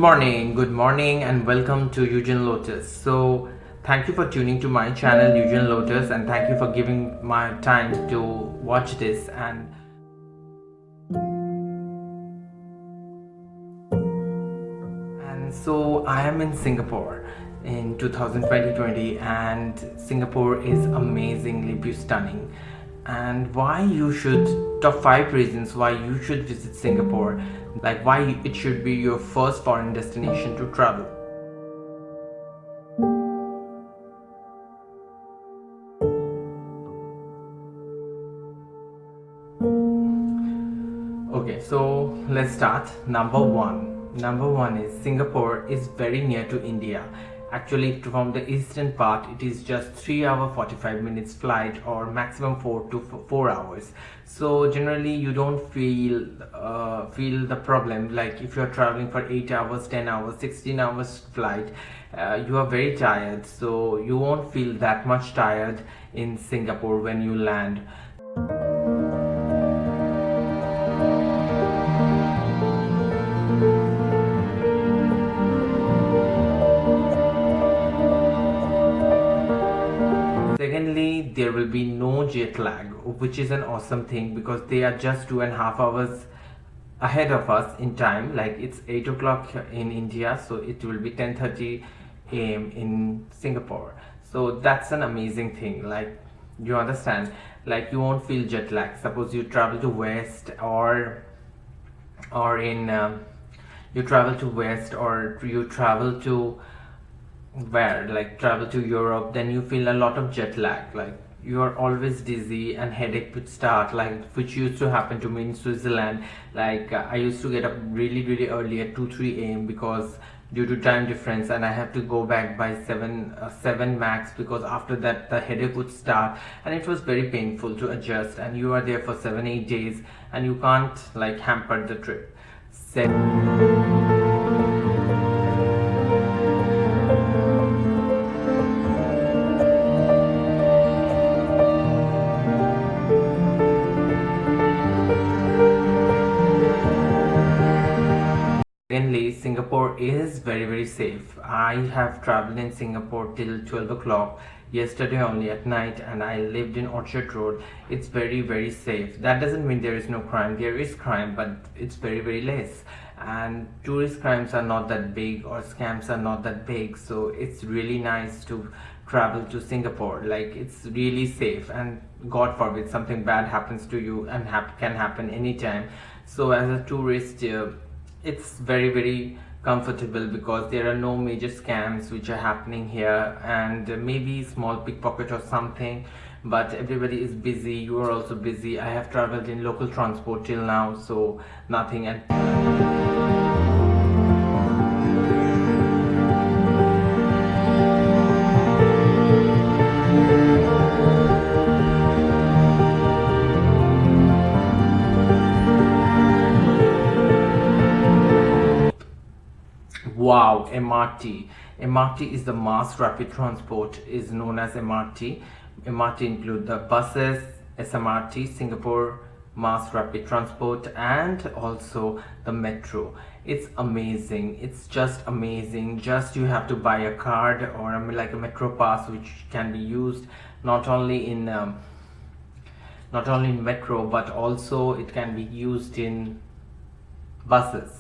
good morning, and welcome to Eugene Lotus. So, thank you for tuning to my channel, Eugene Lotus, and thank you for giving my time to watch this. And so, I am in Singapore in 2020, and Singapore is amazingly stunning. And why you should top 5 reasons why you should visit Singapore, like why it should be your first foreign destination to travel. Okay, so let's start. Number one is Singapore is very near to India. Actually, from the eastern part, it is just 3 hour 45 minutes flight, or maximum 4 hours. So generally, you don't feel the problem. Like if you are traveling for 8 hours, 10 hours, 16 hours flight, you are very tired. So you won't feel that much tired in Singapore when you land. Secondly, there will be no jet lag, which is an awesome thing because they are just 2.5 hours ahead of us in time. Like it's 8 o'clock in India, so it will be 10:30 a.m. in Singapore. So that's an amazing thing. Like you understand, like you won't feel jet lag. Suppose you travel to West or in you travel to West, or you travel to travel to Europe, then you feel a lot of jet lag. Like you are always dizzy and headache would start, like which used to happen to me in Switzerland. Like I used to get up really early at 2-3 a.m. because due to time difference, and I have to go back by 7 max, because after that the headache would start and it was very painful to adjust, and you are there for 7-8 days and you can't like hamper the trip. Secondly, Singapore is very safe. I have traveled in Singapore till 12 o'clock yesterday only at night, and I lived in Orchard Road. It's very safe. That doesn't mean there is no crime. There is crime, but it's very less. And tourist crimes are not that big, or scams are not that big. So it's really nice to travel to Singapore. Like it's really safe, and God forbid something bad happens to you, and can happen anytime. So as a tourist, it's very comfortable because there are no major scams which are happening here, and maybe small pickpocket or something, but everybody is busy. You are also busy. I have traveled in local transport till now, so nothing. And wow, MRT. MRT is the mass rapid transport, is known as MRT. MRT include the buses, SMRT, Singapore Mass Rapid Transport, and also the metro. It's amazing. It's just amazing. Just you have to buy a card, or like a metro pass, which can be used not only in metro, but also it can be used in buses.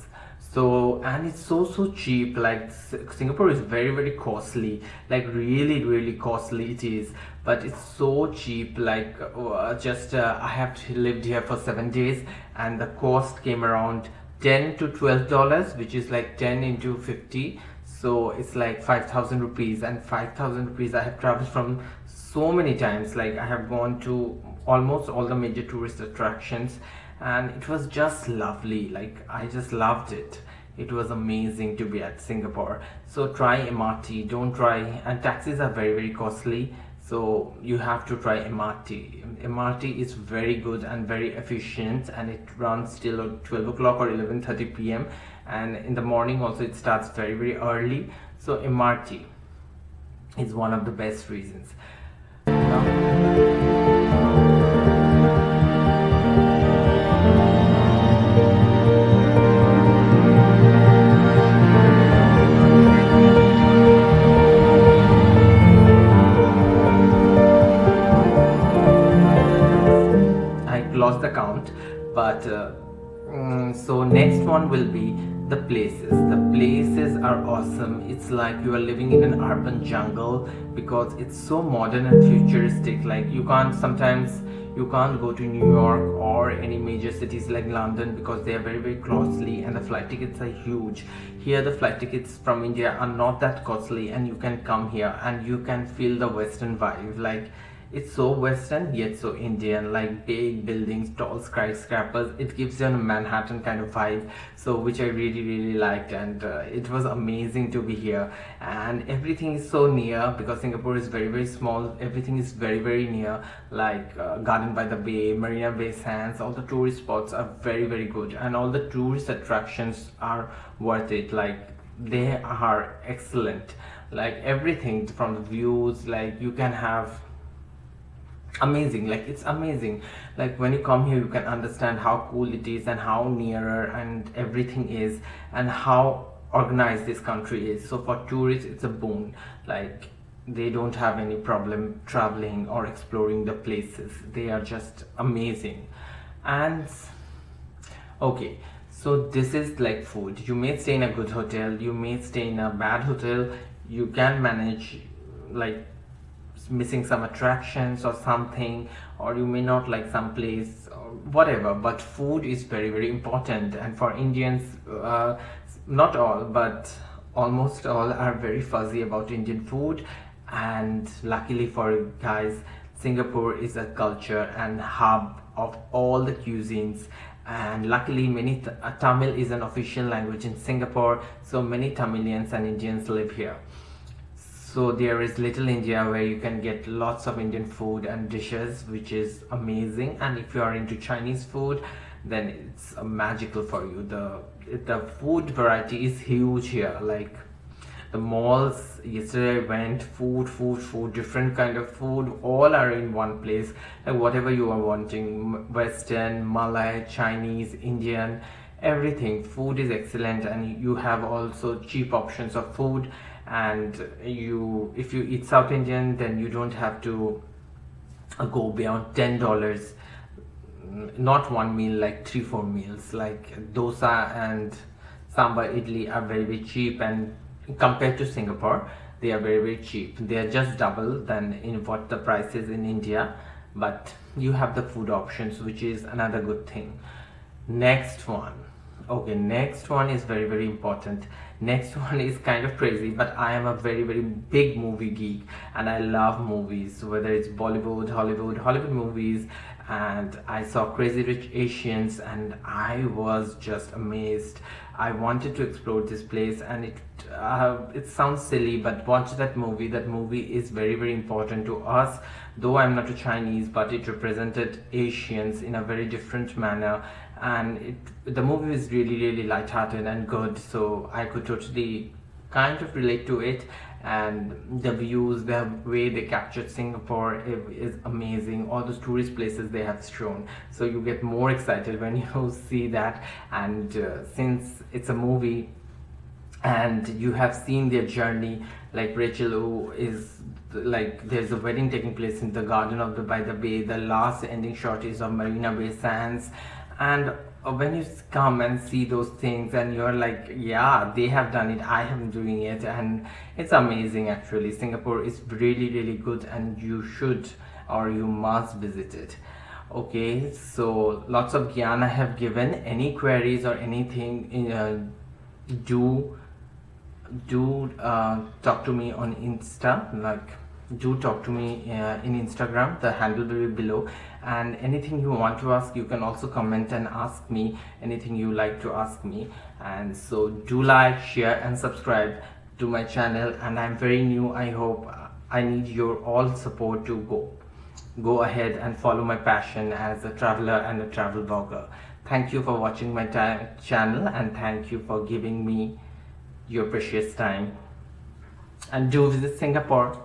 So, and it's so cheap. Like Singapore is very costly, like really costly it is, but it's so cheap. Like I have lived here for 7 days, and the cost came around $10 to $12, which is like 10 into 50, so it's like 5,000 rupees. And 5,000 rupees, I have traveled from so many times. Like I have gone to almost all the major tourist attractions, and it was just lovely. Like I just loved it. It was amazing to be at Singapore. So try MRT. Don't try, and taxis are very costly, so you have to try MRT. MRT is very good and very efficient, and it runs till 12 o'clock or 11:30 p.m. and in the morning also it starts very early. So MRT is one of the best reasons. But so next one will be the places. The places are awesome. It's like you are living in an urban jungle because it's so modern and futuristic. Like you can't go to New York or any major cities like London because they are very very costly and the flight tickets are huge. Here the flight tickets from India are not that costly, and you can come here and you can feel the Western vibe. Like it's so Western yet so Indian, like big buildings, tall skyscrapers. It gives you a Manhattan kind of vibe, so which I really really liked, and it was amazing to be here. And everything is so near because Singapore is very very small. Everything is very very near, like Garden by the Bay, Marina Bay Sands. All the tourist spots are very very good, and all the tourist attractions are worth it. Like they are excellent. Like everything from the views, like you can have amazing, like it's amazing. Like when you come here you can understand how cool it is and how nearer and everything is and how organized this country is. So for tourists it's a boon. Like they don't have any problem traveling or exploring the places. They are just amazing. And okay, so this is like food. You may stay in a good hotel, you may stay in a bad hotel, you can manage like missing some attractions or something, or you may not like some place or whatever, but food is very very important. And for Indians, not all but almost all are very fuzzy about Indian food. And luckily for you guys, Singapore is a culture and hub of all the cuisines. And luckily many Tamil is an official language in Singapore, so many Tamilians and Indians live here. So there is Little India where you can get lots of Indian food and dishes, which is amazing. And if you are into Chinese food, then it's magical for you. The food variety is huge here. Like the malls, yesterday I went, food, different kind of food, all are in one place. Like whatever you are wanting, Western, Malay, Chinese, Indian, everything. Food is excellent, and you have also cheap options of food. And if you eat South Indian, then you don't have to go beyond $10. Not one meal, like 3-4 meals. Like dosa and sambar idli are very very cheap, and compared to Singapore they are very very cheap. They are just double than in what the price is in India, but you have the food options, which is another good thing. Next one. Okay, next one is very very important. Next one is kind of crazy, but I am a very very big movie geek and I love movies, whether it's Bollywood, Hollywood movies. And I saw Crazy Rich Asians and I was just amazed. I wanted to explore this place, and it sounds silly, but watch that movie. That movie is very very important to us. Though I'm not a Chinese, but it represented Asians in a very different manner, and the movie is really really light-hearted and good, so I could totally kind of relate to it. And the views, the way they captured Singapore is amazing. All those tourist places they have shown, so you get more excited when you see that. And since it's a movie and you have seen their journey, like Rachel, who is like, there's a wedding taking place in the garden of the by the bay. The last ending shot is of Marina Bay Sands, and when you come and see those things and you're like, yeah, they have done it, I am doing it. And it's amazing. Actually Singapore is really really good, and you should or you must visit it. Okay, so lots of gyan I have given. Any queries or anything, do talk to me on Insta. Like do talk to me in Instagram. The handle will be below. And anything you want to ask, you can also comment and ask me anything you like to ask me. And so do like, share and subscribe to my channel. And I'm very new. I hope I need your all support to go ahead and follow my passion as a traveler and a travel blogger. Thank you for watching my channel, and thank you for giving me your precious time. And do visit Singapore.